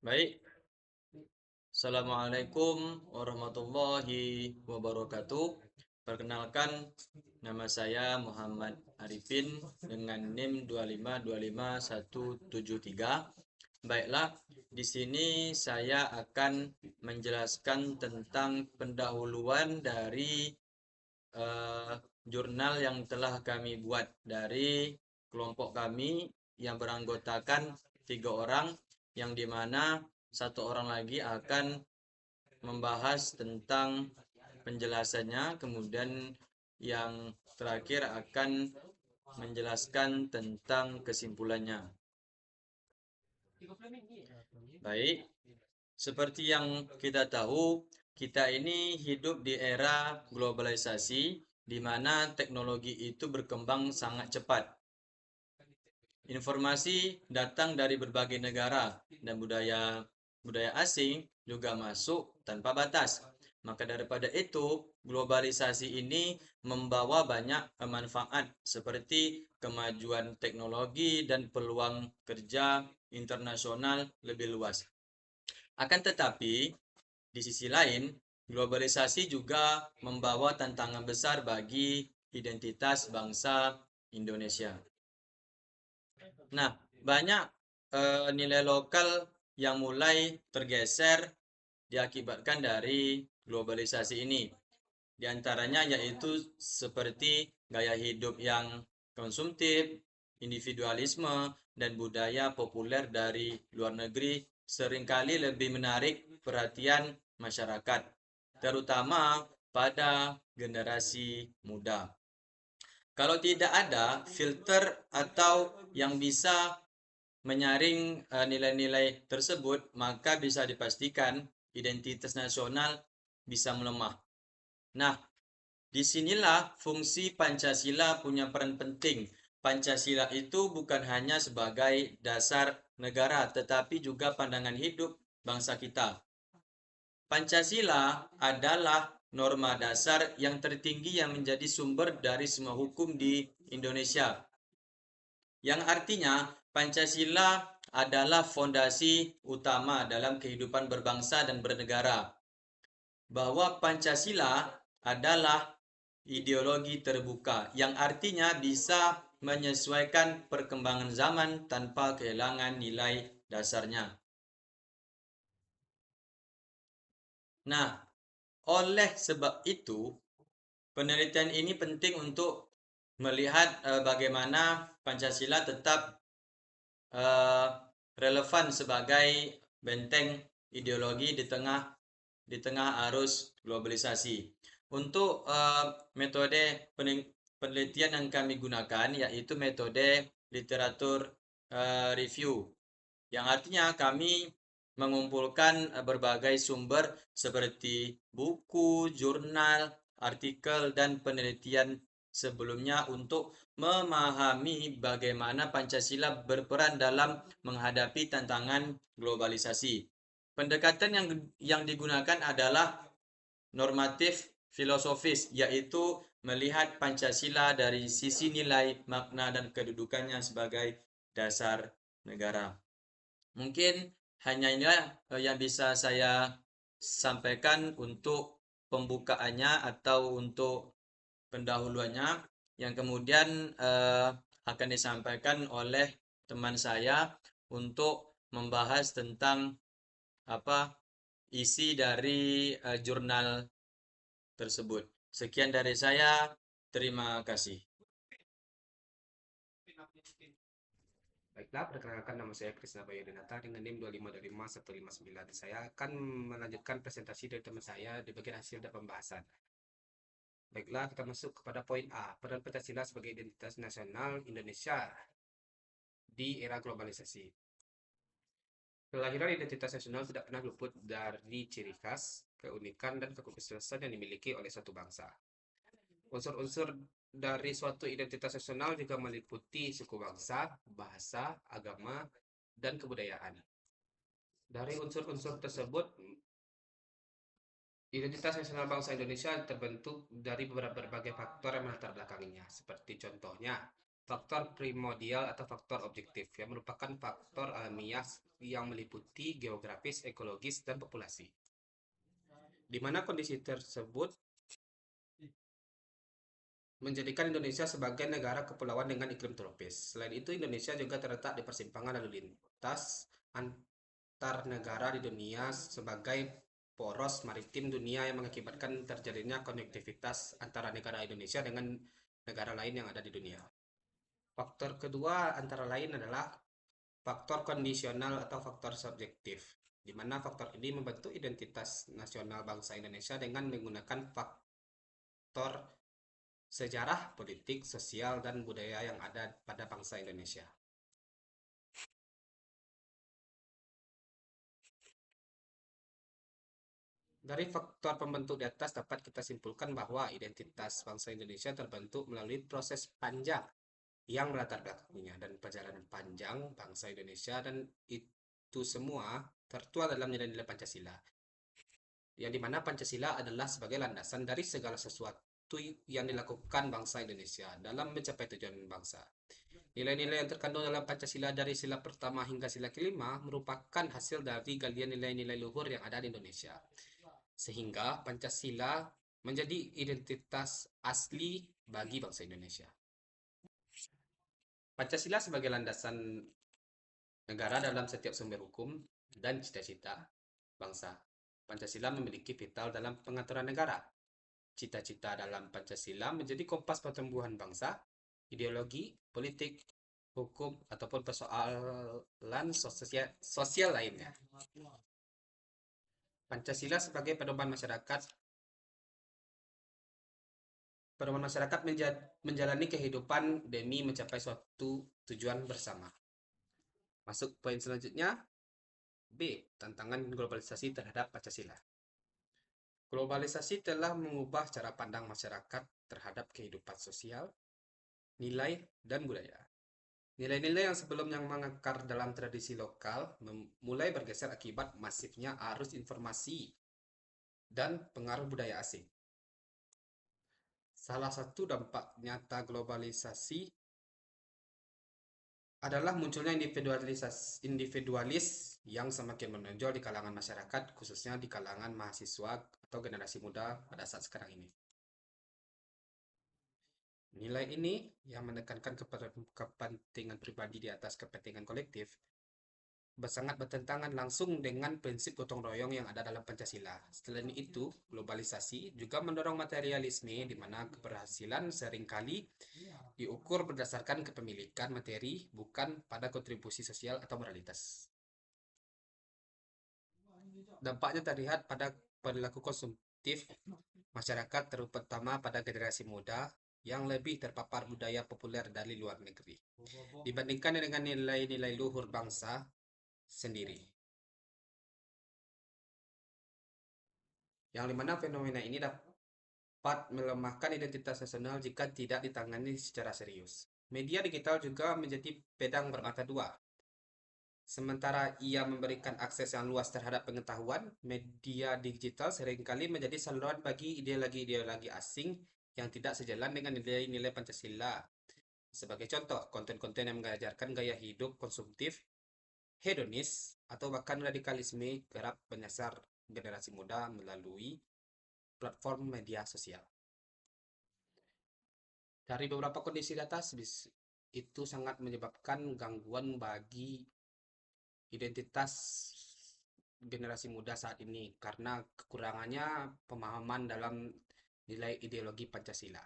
Baik, Assalamualaikum warahmatullahi wabarakatuh. Perkenalkan, nama saya Muhammad Arifin dengan NIM 2525173. Baiklah, di sini saya akan menjelaskan tentang pendahuluan dari eh, jurnal yang telah kami buat dari kelompok kami yang beranggotakan 3 orang, yang dimana 1 orang lagi akan membahas tentang penjelasannya, kemudian yang terakhir akan menjelaskan tentang kesimpulannya. Baik, seperti yang kita tahu, kita ini hidup di era globalisasi di mana teknologi itu berkembang sangat cepat. Informasi datang dari berbagai negara dan budaya asing juga masuk tanpa batas. Maka daripada itu, globalisasi ini membawa banyak manfaat seperti kemajuan teknologi dan peluang kerja internasional lebih luas. Akan tetapi, di sisi lain, globalisasi juga membawa tantangan besar bagi identitas bangsa Indonesia. Nah, banyak nilai lokal yang mulai tergeser diakibatkan dari globalisasi ini. Di antaranya yaitu seperti gaya hidup yang konsumtif, individualisme, dan budaya populer dari luar negeri seringkali lebih menarik perhatian masyarakat, terutama pada generasi muda. Kalau tidak ada filter atau yang bisa menyaring nilai-nilai tersebut, maka bisa dipastikan identitas nasional bisa melemah. Nah, disinilah fungsi Pancasila punya peran penting. Pancasila itu bukan hanya sebagai dasar negara, tetapi juga pandangan hidup bangsa kita. Pancasila adalah norma dasar yang tertinggi yang menjadi sumber dari semua hukum di Indonesia. Yang artinya Pancasila adalah fondasi utama dalam kehidupan berbangsa dan bernegara. Bahwa Pancasila adalah ideologi terbuka yang artinya bisa menyesuaikan perkembangan zaman tanpa kehilangan nilai dasarnya. Nah, oleh sebab itu, penelitian ini penting untuk melihat bagaimana Pancasila tetap eh, relevan sebagai benteng ideologi di tengah arus globalisasi. Untuk metode penelitian yang kami gunakan yaitu metode literatur review, yang artinya kami mengumpulkan berbagai sumber seperti buku, jurnal, artikel, dan penelitian sebelumnya untuk memahami bagaimana Pancasila berperan dalam menghadapi tantangan globalisasi. Pendekatan yang digunakan adalah normatif filosofis, yaitu melihat Pancasila dari sisi nilai, makna, dan kedudukannya sebagai dasar negara. Mungkin hanya inilah yang bisa saya sampaikan untuk pembukaannya atau untuk pendahuluannya, yang kemudian akan disampaikan oleh teman saya untuk membahas tentang apa isi dari jurnal tersebut. Sekian dari saya, terima kasih. Baiklah, perkenalkan nama saya Krisna Bayu Dinata dengan NIM 2525159. Saya akan melanjutkan presentasi dari teman saya di bagian hasil dan pembahasan. Baiklah, kita masuk kepada poin A, peran Pancasila sebagai identitas nasional Indonesia di era globalisasi. Kelahiran identitas nasional tidak pernah luput dari ciri khas, keunikan, dan kekhususan yang dimiliki oleh suatu bangsa. Unsur-unsur dari suatu identitas nasional juga meliputi suku bangsa, bahasa, agama, dan kebudayaan. Dari unsur-unsur tersebut, identitas nasional bangsa Indonesia terbentuk dari berbagai faktor yang melatar belakanginya, seperti contohnya faktor primordial atau faktor objektif yang merupakan faktor alamiah yang meliputi geografis, ekologis, dan populasi. Di mana kondisi tersebut menjadikan Indonesia sebagai negara kepulauan dengan iklim tropis. Selain itu, Indonesia juga terletak di persimpangan lalu lintas antar negara di dunia sebagai poros maritim dunia yang mengakibatkan terjadinya konektivitas antara negara Indonesia dengan negara lain yang ada di dunia. Faktor kedua antara lain adalah faktor kondisional atau faktor subjektif, di mana faktor ini membentuk identitas nasional bangsa Indonesia dengan menggunakan faktor sejarah, politik, sosial, dan budaya yang ada pada bangsa Indonesia. Dari faktor pembentuk di atas dapat kita simpulkan bahwa identitas bangsa Indonesia terbentuk melalui proses panjang yang melatar belakanginya dan perjalanan panjang bangsa Indonesia, dan itu semua tertuang dalam nilai-nilai Pancasila, yang dimana Pancasila adalah sebagai landasan dari segala sesuatu yang dilakukan bangsa Indonesia dalam mencapai tujuan bangsa. Nilai-nilai yang terkandung dalam Pancasila dari sila pertama hingga sila kelima merupakan hasil dari galian nilai-nilai luhur yang ada di Indonesia. Sehingga Pancasila menjadi identitas asli bagi bangsa Indonesia. Pancasila sebagai landasan negara dalam setiap sumber hukum dan cita-cita bangsa. Pancasila memiliki vital dalam pengaturan negara. Cita-cita dalam Pancasila menjadi kompas pertumbuhan bangsa, ideologi, politik, hukum, ataupun persoalan sosial lainnya. Pancasila sebagai pedoman masyarakat menjalani kehidupan demi mencapai suatu tujuan bersama. Masuk poin selanjutnya, B. Tantangan globalisasi terhadap Pancasila. Globalisasi telah mengubah cara pandang masyarakat terhadap kehidupan sosial, nilai, dan budaya. Nilai-nilai yang sebelumnya mengakar dalam tradisi lokal mulai bergeser akibat masifnya arus informasi dan pengaruh budaya asing. Salah satu dampak nyata globalisasi adalah munculnya individualis yang semakin menonjol di kalangan masyarakat, khususnya di kalangan mahasiswa atau generasi muda pada saat sekarang ini. Nilai ini yang menekankan kepentingan pribadi di atas kepentingan kolektif sangat bertentangan langsung dengan prinsip gotong royong yang ada dalam Pancasila. Selain itu, globalisasi juga mendorong materialisme di mana keberhasilan seringkali diukur berdasarkan kepemilikan materi, bukan pada kontribusi sosial atau moralitas. Dampaknya terlihat pada perilaku konsumtif masyarakat, terutama pada generasi muda yang lebih terpapar budaya populer dari luar negeri dibandingkan dengan nilai-nilai luhur bangsa sendiri. Yang dimana fenomena ini dapat melemahkan identitas nasional jika tidak ditangani secara serius. Media digital juga menjadi pedang bermata dua. Sementara ia memberikan akses yang luas terhadap pengetahuan, media digital seringkali menjadi saluran bagi ideologi-ideologi asing yang tidak sejalan dengan nilai-nilai Pancasila. Sebagai contoh, konten-konten yang mengajarkan gaya hidup konsumtif, hedonis, atau bahkan radikalisme kerap menyasar generasi muda melalui platform media sosial. Dari beberapa kondisi di atas, itu sangat menyebabkan gangguan bagi identitas generasi muda saat ini karena kekurangannya pemahaman dalam nilai ideologi Pancasila.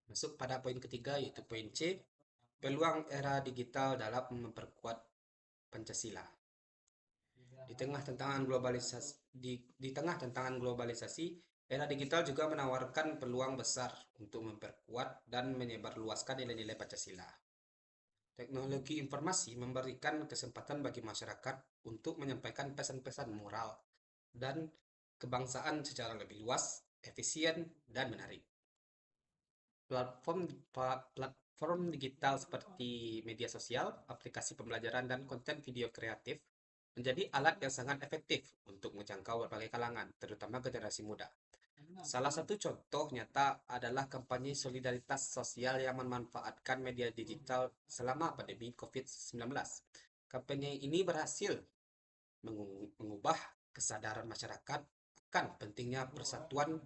Masuk pada poin ketiga, yaitu poin C, peluang era digital dalam memperkuat Pancasila. Di tengah tantangan globalisasi, era digital juga menawarkan peluang besar untuk memperkuat dan menyebarluaskan nilai-nilai Pancasila. Teknologi informasi memberikan kesempatan bagi masyarakat untuk menyampaikan pesan-pesan moral dan kebangsaan secara lebih luas, efisien, dan menarik. Platform digital seperti media sosial, aplikasi pembelajaran, dan konten video kreatif menjadi alat yang sangat efektif untuk menjangkau berbagai kalangan, terutama generasi muda. Salah satu contoh nyata adalah kampanye solidaritas sosial yang memanfaatkan media digital selama pandemi COVID-19. Kampanye ini berhasil mengubah kesadaran masyarakat akan pentingnya persatuan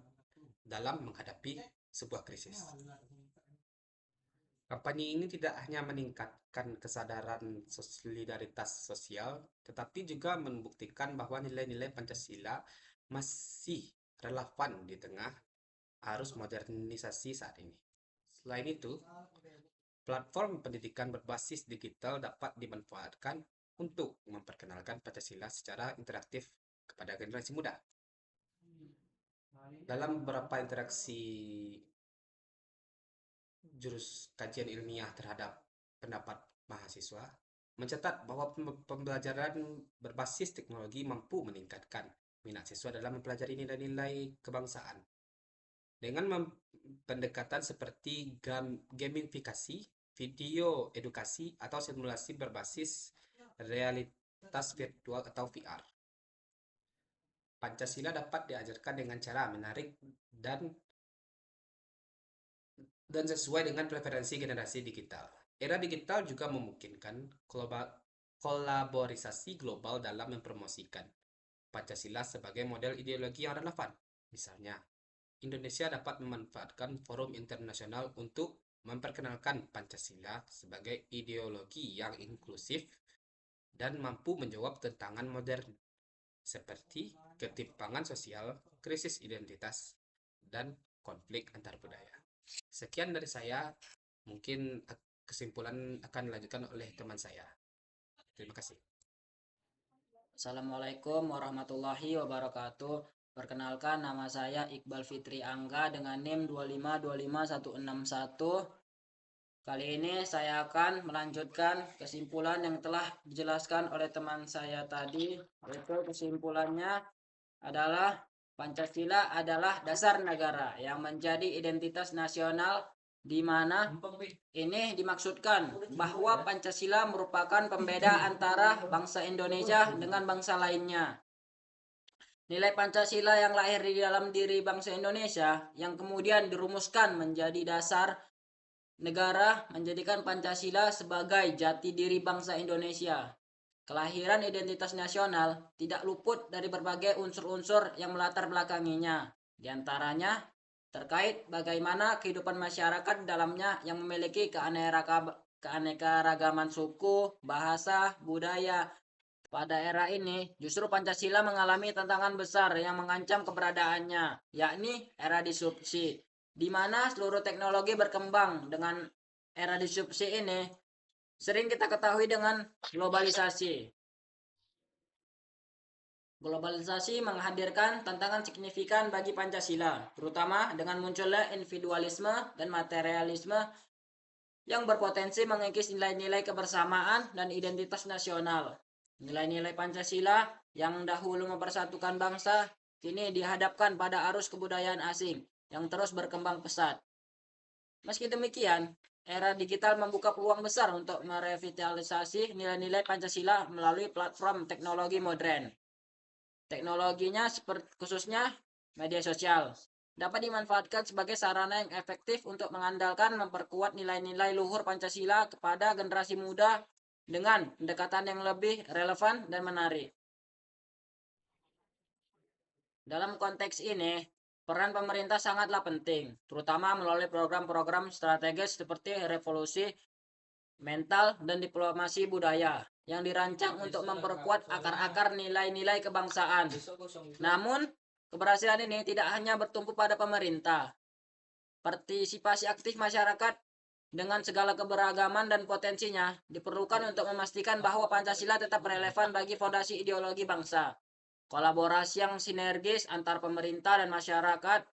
dalam menghadapi sebuah krisis. Kampanye ini tidak hanya meningkatkan kesadaran solidaritas sosial, tetapi juga membuktikan bahwa nilai-nilai Pancasila masih relevan di tengah arus modernisasi saat ini. Selain itu, platform pendidikan berbasis digital dapat dimanfaatkan untuk memperkenalkan Pancasila secara interaktif kepada generasi muda. Dalam beberapa interaksi jurus kajian ilmiah terhadap pendapat mahasiswa, mencatat bahwa pembelajaran berbasis teknologi mampu meningkatkan minat siswa dalam mempelajari nilai-nilai kebangsaan. Dengan pendekatan seperti gamifikasi, video edukasi, atau simulasi berbasis realitas virtual atau VR. Pancasila dapat diajarkan dengan cara menarik dan sesuai dengan preferensi generasi digital. Era digital juga memungkinkan kolaborasi global dalam mempromosikan Pancasila sebagai model ideologi yang relevan. Misalnya, Indonesia dapat memanfaatkan forum internasional untuk memperkenalkan Pancasila sebagai ideologi yang inklusif dan mampu menjawab tantangan modern seperti ketimpangan sosial, krisis identitas, dan konflik antar budaya. Sekian dari saya, mungkin kesimpulan akan dilanjutkan oleh teman saya. Terima kasih. Assalamualaikum warahmatullahi wabarakatuh. Perkenalkan, nama saya Iqbal Fitri Angga dengan NIM 2525161. Kali ini saya akan melanjutkan kesimpulan yang telah dijelaskan oleh teman saya tadi, yaitu kesimpulannya adalah Pancasila adalah dasar negara yang menjadi identitas nasional, di mana ini dimaksudkan bahwa Pancasila merupakan pembeda antara bangsa Indonesia dengan bangsa lainnya. Nilai Pancasila yang lahir di dalam diri bangsa Indonesia yang kemudian dirumuskan menjadi dasar negara menjadikan Pancasila sebagai jati diri bangsa Indonesia. Kelahiran identitas nasional tidak luput dari berbagai unsur-unsur yang melatar belakanginya. Di antaranya terkait bagaimana kehidupan masyarakat di dalamnya yang memiliki keanekaragaman suku, bahasa, budaya. Pada era ini, justru Pancasila mengalami tantangan besar yang mengancam keberadaannya, yakni era disrupsi, di mana seluruh teknologi berkembang. Dengan era disrupsi ini, sering kita ketahui dengan globalisasi. Globalisasi menghadirkan tantangan signifikan bagi Pancasila, terutama dengan munculnya individualisme dan materialisme yang berpotensi mengikis nilai-nilai kebersamaan dan identitas nasional. Nilai-nilai Pancasila yang dahulu mempersatukan bangsa, kini dihadapkan pada arus kebudayaan asing yang terus berkembang pesat. Meski demikian, era digital membuka peluang besar untuk merevitalisasi nilai-nilai Pancasila melalui platform teknologi modern. Teknologinya khususnya media sosial dapat dimanfaatkan sebagai sarana yang efektif untuk mengandalkan memperkuat nilai-nilai luhur Pancasila kepada generasi muda dengan pendekatan yang lebih relevan dan menarik. Dalam konteks ini, peran pemerintah sangatlah penting, terutama melalui program-program strategis seperti revolusi mental dan diplomasi budaya yang dirancang untuk memperkuat akar-akar nilai-nilai kebangsaan. Namun, keberhasilan ini tidak hanya bertumpu pada pemerintah. Partisipasi aktif masyarakat dengan segala keberagaman dan potensinya diperlukan untuk memastikan bahwa Pancasila tetap relevan bagi fondasi ideologi bangsa. Kolaborasi yang sinergis antar pemerintah dan masyarakat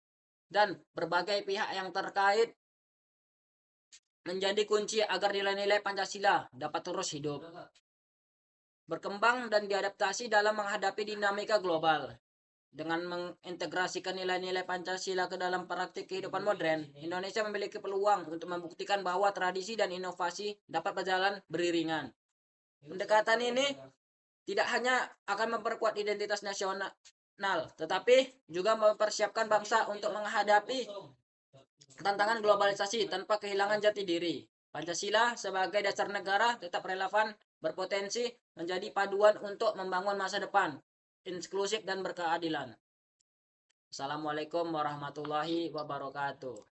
dan berbagai pihak yang terkait menjadi kunci agar nilai-nilai Pancasila dapat terus hidup, berkembang dan diadaptasi dalam menghadapi dinamika global. Dengan mengintegrasikan nilai-nilai Pancasila ke dalam praktik kehidupan modern, Indonesia memiliki peluang untuk membuktikan bahwa tradisi dan inovasi dapat berjalan beriringan. Pendekatan ini tidak hanya akan memperkuat identitas nasional, tetapi juga mempersiapkan bangsa untuk menghadapi tantangan globalisasi tanpa kehilangan jati diri. Pancasila sebagai dasar negara tetap relevan, berpotensi menjadi paduan untuk membangun masa depan inklusif dan berkeadilan. Assalamualaikum warahmatullahi wabarakatuh.